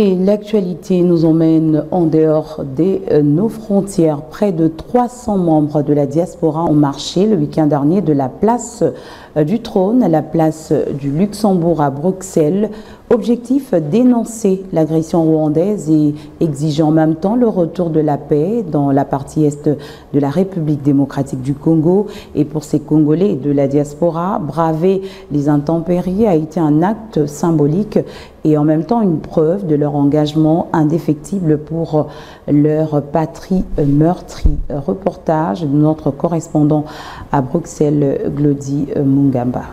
Et l'actualité nous emmène en dehors de nos frontières. Près de 300 membres de la diaspora ont marché le week-end dernier de la place du Trône à la place du Luxembourg à Bruxelles. Objectif, dénoncer l'agression rwandaise et exiger en même temps le retour de la paix dans la partie est de la République démocratique du Congo. Et pour ces Congolais de la diaspora, braver les intempéries a été un acte symbolique et en même temps une preuve de leur engagement indéfectible pour leur patrie meurtrie. Reportage de notre correspondant à Bruxelles, Glody Mungamba.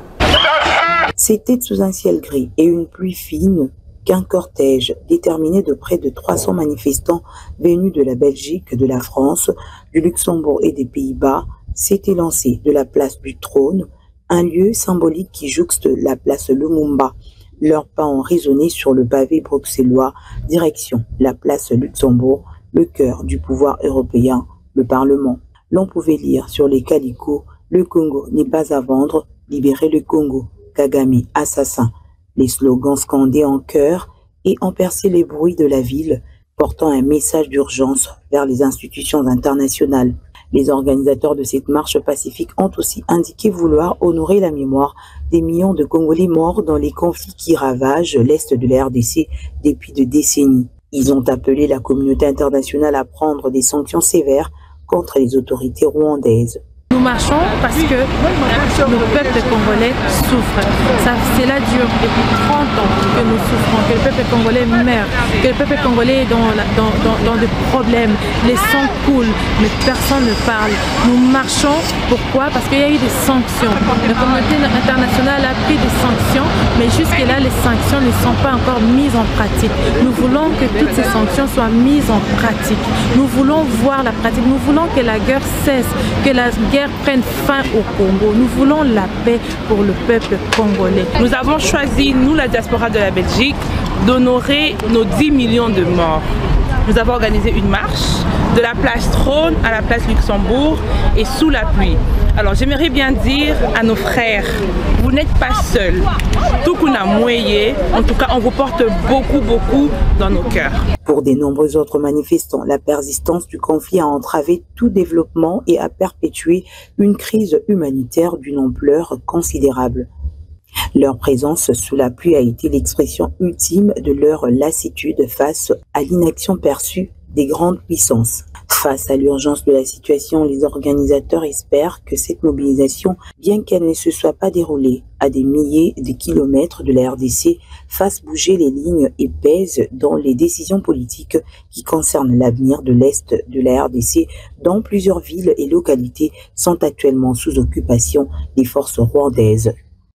C'était sous un ciel gris et une pluie fine qu'un cortège déterminé de près de 300 manifestants venus de la Belgique, de la France, du Luxembourg et des Pays-Bas s'était lancé de la place du Trône, un lieu symbolique qui jouxte la place Lumumba. Leurs pas ont résonné sur le pavé bruxellois, direction la place Luxembourg, le cœur du pouvoir européen, le Parlement. L'on pouvait lire sur les calicots « Le Congo n'est pas à vendre, libérez le Congo ». Kagame, assassin. Les slogans scandés en chœur et ont percé les bruits de la ville, portant un message d'urgence vers les institutions internationales. Les organisateurs de cette marche pacifique ont aussi indiqué vouloir honorer la mémoire des millions de Congolais morts dans les conflits qui ravagent l'est de la RDC depuis des décennies. Ils ont appelé la communauté internationale à prendre des sanctions sévères contre les autorités rwandaises. Nous marchons parce que le peuple congolais souffre. Cela dure depuis 30 ans que nous souffrons, que le peuple congolais meurt, que le peuple congolais est dans des problèmes, les sangs coulent, mais personne ne parle. Nous marchons, pourquoi? Parce qu'il y a eu des sanctions. La communauté internationale a pris des sanctions, mais jusque-là, les sanctions ne sont pas encore mises en pratique. Nous voulons que toutes ces sanctions soient mises en pratique. Nous voulons voir la pratique, nous voulons que la guerre cesse, que la guerre prenne fin au Congo. Nous voulons la paix pour le peuple congolais. Nous avons choisi, nous la diaspora de la Belgique, d'honorer nos 10 millions de morts. Nous avons organisé une marche de la place Trône à la place Luxembourg et sous la pluie. Alors j'aimerais bien dire à nos frères, vous n'êtes pas seuls. Tout qu'on a mouillé, en tout cas on vous porte beaucoup dans nos cœurs. Pour de nombreux autres manifestants, la persistance du conflit a entravé tout développement et a perpétué une crise humanitaire d'une ampleur considérable. Leur présence sous la pluie a été l'expression ultime de leur lassitude face à l'inaction perçue des grandes puissances. Face à l'urgence de la situation, les organisateurs espèrent que cette mobilisation, bien qu'elle ne se soit pas déroulée à des milliers de kilomètres de la RDC, fasse bouger les lignes et pèse dans les décisions politiques qui concernent l'avenir de l'Est de la RDC, dont plusieurs villes et localités sont actuellement sous occupation des forces rwandaises.